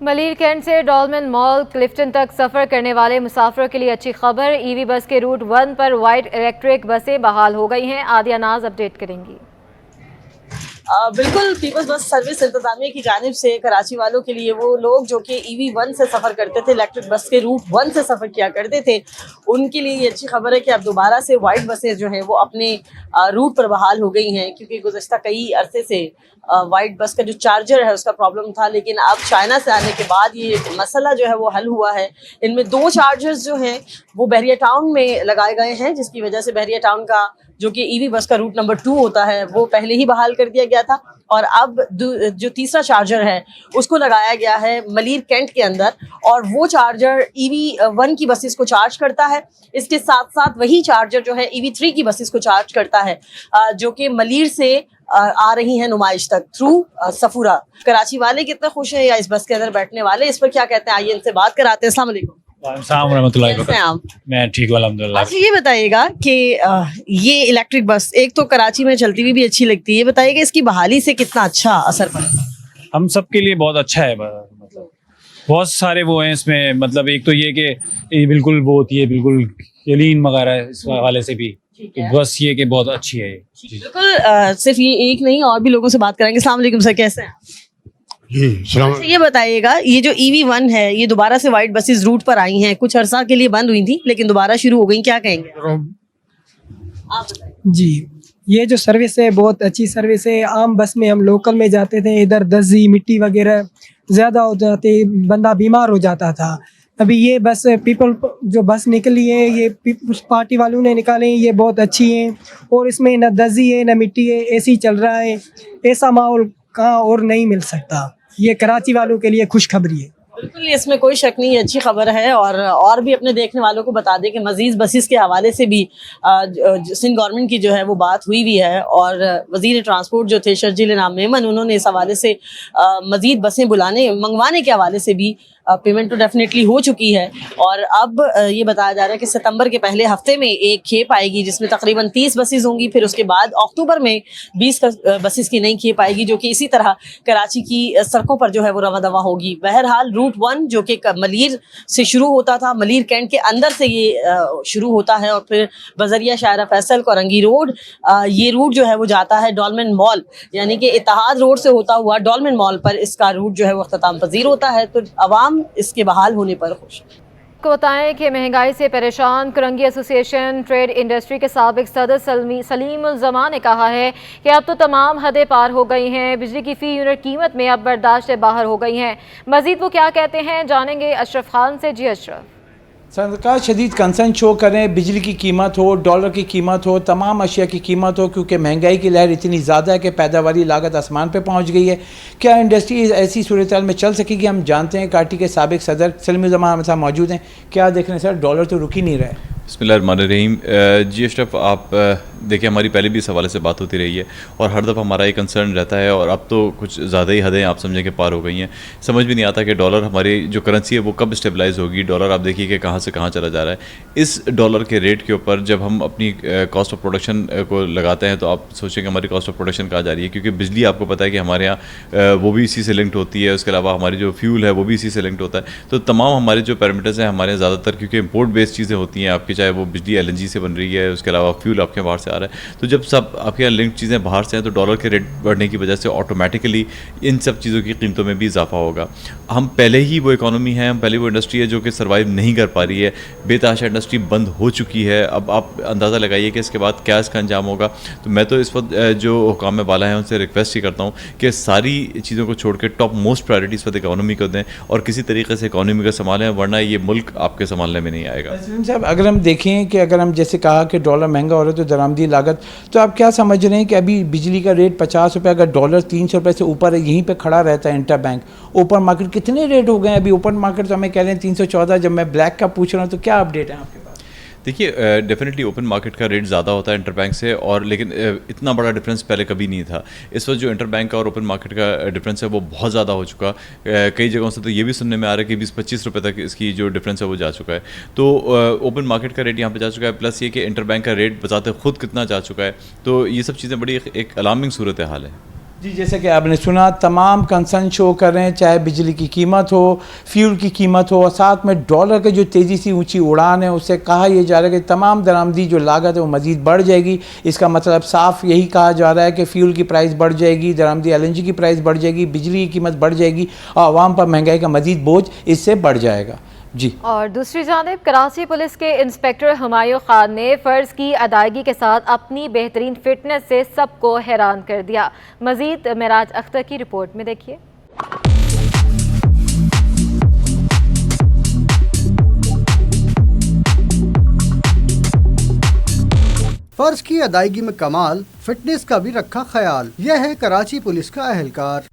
मलीर कैंट से डॉल्मेन मॉल क्लिफ्टन तक सफ़र करने वाले मुसाफिरों के लिए अच्छी खबर। EV बस के रूट 1 पर वाइट इलेक्ट्रिक बसें बहाल हो गई हैं। आदिया नाज अपडेट करेंगी। बिल्कुल, पीपल्स बस सर्विस इंतजामिया की जानिब से कराची वालों के लिए, वो लोग जो कि EV1 से सफ़र करते थे, इलेक्ट्रिक बस के रूट 1 से सफ़र किया करते थे, उनके लिए ये अच्छी खबर है कि अब दोबारा से वाइट बसें जो हैं वो अपने रूट पर बहाल हो गई हैं, क्योंकि गुज़श्ता कई अरसे से वाइट बस का जो चार्जर है उसका प्रॉब्लम था। लेकिन अब चाइना से आने के बाद ये मसला जो है वो हल हुआ है। इनमें 2 चार्जर्स जो हैं वो बहरिया टाउन में लगाए गए हैं, जिसकी वजह से बहरिया टाउन का जो कि EV बस का रूट नंबर 2 होता है वो पहले ही बहाल कर दिया गया था, और अब जो तीसरा चार्जर है उसको लगाया गया है मलीर कैंट के अंदर, और वो चार्जर EV1 की बसेस को चार्ज करता है। इसके साथ साथ वही चार्जर जो है EV3 की बसेस को चार्ज करता है, जो कि मलीर से आ रही हैं नुमाइश तक थ्रू सफूरा। कराची वाले कितने खुश हैं या इस बस के अंदर बैठने वाले, इस पर क्या कहते हैं, आइए इनसे बात कराते हैं। अस्सलाम वालेकुम। कैसे हैं आप? मैं ठीक हूं अल्हम्दुलिल्लाह। अच्छा, ये बताइएगा कि ये इलेक्ट्रिक बस एक तो कराची में चलती हुई भी अच्छी लगती है, ये बताइएगा इसकी बहाली से कितना अच्छा असर पड़ा? हम सब के लिए बहुत अच्छा है, मतलब बहुत सारे वो हैं इसमें। मतलब एक तो ये कि ये बिल्कुल वो होती है, बिल्कुल क्लीन वगैरह, इस हवाले से भी तो बस ये कि बहुत अच्छी है। बिल्कुल, सिर्फ ये एक नहीं, और भी लोगों से बात करेंगे। अस्सलाम वालेकुम सर, कैसे हैं? अच्छा, ये बताइएगा, ये जो EV1 है ये दोबारा से वाइट बसेस रूट पर आई हैं, कुछ अरसा के लिए बंद हुई थी लेकिन दोबारा शुरू हो गई, क्या कहेंगे आप? जी, ये जो सर्विस है बहुत अच्छी सर्विस है। आम बस में हम लोकल में जाते थे, इधर दर्जी मिट्टी वगैरह ज़्यादा हो जाती, बंदा बीमार हो जाता था। अभी ये बस पीपल जो बस निकली है ये पीपल्स पार्टी वालों ने निकाले हैं, ये बहुत अच्छी हैं, और इसमें न दर्जी है न मिट्टी है, AC चल रहा है। ऐसा माहौल कहाँ और नहीं मिल सकता, ये कराची वालों के लिए खुशखबरी है। बिल्कुल, इसमें कोई शक नहीं है, अच्छी खबर है। और भी अपने देखने वालों को बता दें कि मज़ीद बसेस के हवाले से भी सिंध गवर्नमेंट की जो है वो बात हुई भी है, और वज़ीर ट्रांसपोर्ट जो थे शर्जील इनाम मेमन, उन्होंने इस हवाले से मज़ीद बसें मंगवाने के हवाले से भी पेमेंट तो डेफिनेटली हो चुकी है। और अब ये बताया जा रहा है कि सितंबर के पहले हफ्ते में एक खेप आएगी जिसमें तकरीबन 30 बसेस होंगी। फिर उसके बाद अक्टूबर में 20 बसेस की नई खेप आएगी, जो कि इसी तरह कराची की सड़कों पर जो है वो रवा दवा होगी। बहरहाल रूट 1 जो कि मलीर से शुरू होता था, मलीर कैंट के अंदर से ये शुरू होता है और फिर बजरिया शायरा फैसल कोरंगी रोड, ये रूट जो है वो जाता है डॉल्मेन मॉल, यानी कि इत्तेहाद रोड से होता हुआ डॉल्मेन मॉल पर इसका रूट जो है वो अख्ताम पजीर होता है। तो अवाम इसके बहाल होने पर खुश को बताएं कि महंगाई से परेशान करंगी एसोसिएशन ट्रेड इंडस्ट्री के साबिक सदर सलीम उल जमा ने कहा है कि अब तो तमाम हदें पार हो गई हैं, बिजली की फ़ी यूनिट कीमत में अब बर्दाश्त से बाहर हो गई हैं। मज़ीद वो क्या कहते हैं जानेंगे अशरफ खान से। जी अशरफ। सरकार शदीद कंसर्न शो करें, बिजली की कीमत हो, डॉलर की कीमत हो, तमाम अशिया की कीमत हो, क्योंकि महंगाई की लहर इतनी ज़्यादा है कि पैदावारी लागत आसमान पे पहुंच गई है। क्या इंडस्ट्री ऐसी सूरत हाल में चल सकेगी? हम जानते हैं काटी के साबिक सदर सलीम ज़मा हमारे साथ मौजूद हैं। क्या देख रहे हैं सर, डॉलर तो रुक ही नहीं रहा है। बिस्मिल्लाहिर्रहमानिर्रहीम। जी अशरफ, आप देखिए हमारी पहले भी इस हवाले से बात होती रही है और हर दफ़ा हमारा ये कंसर्न रहता है, और अब तो कुछ ज़्यादा ही हदें आप समझें कि पार हो गई हैं। समझ भी नहीं आता कि डॉलर हमारी जो करेंसी है वो कब स्टेबलाइज होगी। डॉलर आप देखिए कि कहाँ से कहाँ चला जा रहा है। इस डॉलर के रेट के ऊपर जब हम अपनी कॉस्ट ऑफ प्रोडक्शन को लगाते हैं तो आप सोचें कि हमारी कॉस्ट ऑफ प्रोडक्शन कहाँ जा रही है, क्योंकि बिजली आपको पता है कि हमारे यहाँ वो भी इसी से लिंक्ड होती है। उसके अलावा हमारी जो फ्यूल है वो भी इसी से लिंक्ड होता है। तो तमाम हमारे जो पैरामीटर्स हैं हमारे ज़्यादातर क्योंकि इम्पोर्ट बेस्ड चीज़ें होती हैं आपकी, चाहे वो बिजली LNG से बन रही है, उसके अलावा फ्यूल आपके बाहर से आ रहा है। तो जब सब आपके यहाँ लिंक्ड चीज़ें बाहर से हैं तो डॉलर के रेट बढ़ने की वजह से ऑटोमेटिकली इन सब चीज़ों की कीमतों में भी इजाफा होगा। हम पहले ही वो इकॉनमी है, हम पहले वो इंडस्ट्री है जो कि सर्वाइव नहीं कर पा रही है। बेतहाशा इंडस्ट्री बंद हो चुकी है। अब आप अंदाज़ा लगाइए कि इसके बाद क्या इसका अंजाम होगा। तो मैं तो इस वक्त जो हुकाम वाला है उनसे रिक्वेस्ट ही करता हूँ कि सारी चीज़ों को छोड़ के टॉप मोस्ट प्रायोरिटी इस वक्त इकॉनमी को दें और किसी तरीके से इकॉनमी को संभालें, वरना ये मुल्क आपके संभालने में नहीं आएगा। साहब, अगर हम देखें कि अगर हम जैसे कहा कि डॉलर महंगा हो रहा है तो दरामदी लागत, तो आप क्या समझ रहे हैं कि अभी बिजली का रेट 50 रुपये, अगर डॉलर 300 रुपये से ऊपर है, यहीं पे खड़ा रहता है इंटर बैंक। ओपन मार्केट कितने रेट हो गए हैं? अभी ओपन मार्केट तो हमें कह रहे हैं 314। जब मैं ब्लैक का पूछ रहा हूँ तो क्या अपडेट है आपके पास? देखिए, डेफिनेटली ओपन मार्केट का रेट ज़्यादा होता है इंटर बैंक से, और लेकिन इतना बड़ा डिफरेंस पहले कभी नहीं था। इस वक्त जो इंटर बैंक का और ओपन मार्केट का डिफरेंस है वो बहुत ज़्यादा हो चुका। कई जगहों से तो ये भी सुनने में आ रहा है कि 20-25 रुपये तक इसकी जो डिफरेंस है वो जा चुका है। तो ओपन मार्केट का रेट यहाँ पे जा चुका है, प्लस ये कि इंटर बैंक का रेट बताते खुद कितना जा चुका है। तो ये सब चीज़ें बड़ी एक अलार्मिंग सूरत हाल है। जी, जैसे कि आपने सुना, तमाम कंसर्न शो कर रहे हैं, चाहे बिजली की कीमत हो, फ्यूल की कीमत हो, और साथ में डॉलर के जो तेज़ी से ऊंची उड़ान है उससे कहा यह जा रहा है कि तमाम दरामदी जो लागत है वो मज़ीद बढ़ जाएगी। इसका मतलब साफ यही कहा जा रहा है कि फ्यूल की प्राइस बढ़ जाएगी, दरामदी LNG की प्राइस बढ़ जाएगी, बिजली की कीमत बढ़ जाएगी और आवाम पर महंगाई का मज़ीद बोझ इससे बढ़ जाएगा। जी। और दूसरी जानिब कराची पुलिस के इंस्पेक्टर हुमायूं खान ने फ़र्ज़ की अदायगी के साथ अपनी बेहतरीन फिटनेस से सबको हैरान कर दिया। मज़ीद मेराज अख्तर की रिपोर्ट में देखिए। फर्ज की अदायगी में कमाल, फिटनेस का भी रखा ख्याल। यह है कराची पुलिस का अहलकार।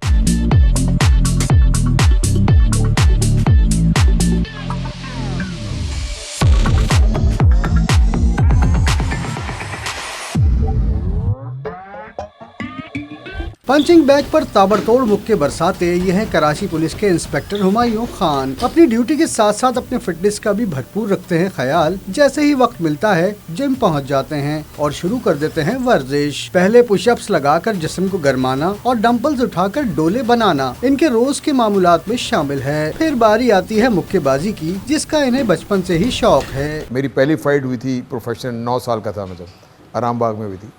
पंचिंग बैग पर ताबड़तोड़ मुक्के बरसाते ये हैं कराची पुलिस के इंस्पेक्टर हुमायूं खान। अपनी ड्यूटी के साथ साथ अपने फिटनेस का भी भरपूर रखते हैं ख्याल। जैसे ही वक्त मिलता है जिम पहुंच जाते हैं और शुरू कर देते हैं वर्जिश। पहले पुशअप्स लगाकर जिस्म को गरमाना और डंबल्स उठाकर डोले बनाना इनके रोज के मामूलात में शामिल है। फिर बारी आती है मुक्केबाजी की, जिसका इन्हें बचपन से ही शौक है। मेरी पहली फाइट हुई थी प्रोफेशनल, 9 साल का था मैं, जब आराम बाग में हुई थी।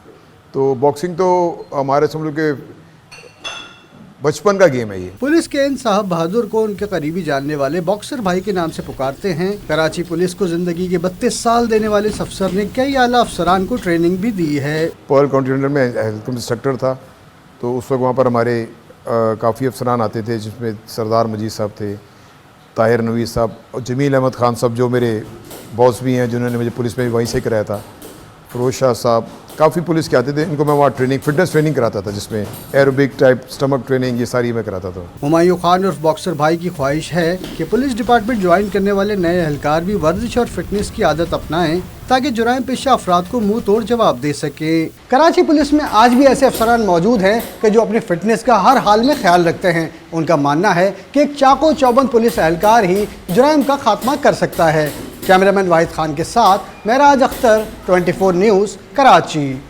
तो बॉक्सिंग तो हमारे समझ लो कि बचपन का गेम है ये। पुलिस के इन साहब बहादुर को उनके करीबी जानने वाले बॉक्सर भाई के नाम से पुकारते हैं। कराची पुलिस को जिंदगी के 32 साल देने वाले इस अफसर ने कई आला अफसरान को ट्रेनिंग भी दी है। पर्ल कॉन्टिनेंटल में हेल्थ इंस्ट्रक्टर था, तो उस वक्त वहाँ पर हमारे काफ़ी अफसरान आते थे, जिसमें सरदार मजीद साहब थे, ताहिर नवीद साहब और जमील अहमद खान साहब जो मेरे बॉस भी हैं, जिन्होंने मुझे पुलिस में वहीं से कराया था, फिरोज शाह साहब। काफ़ी पुलिस के आते थे, इनको मैं वहाँ ट्रेनिंग, फिटनेस ट्रेनिंग कराता था, जिसमें एरोबिक टाइप, स्टमक ट्रेनिंग, ये सारी मैं कराता था। हुमायूं खान और बॉक्सर भाई की ख्वाहिश है कि पुलिस डिपार्टमेंट ज्वाइन करने वाले नए एहलकार भी वर्जिश और फिटनेस की आदत अपनाएं ताकि जुराइम पेशा अफराद को मुंह तोड़ जवाब दे सके। कराची पुलिस में आज भी ऐसे अफसरान मौजूद हैं कि जो अपनी फिटनेस का हर हाल में ख्याल रखते हैं। उनका मानना है कि एक चाको चौबंद पुलिस एहलकार ही जुराइम का खात्मा कर सकता है। कैमरामैन वाहिद खान के साथ महराज अख्तर, 24 न्यूज़, कराची।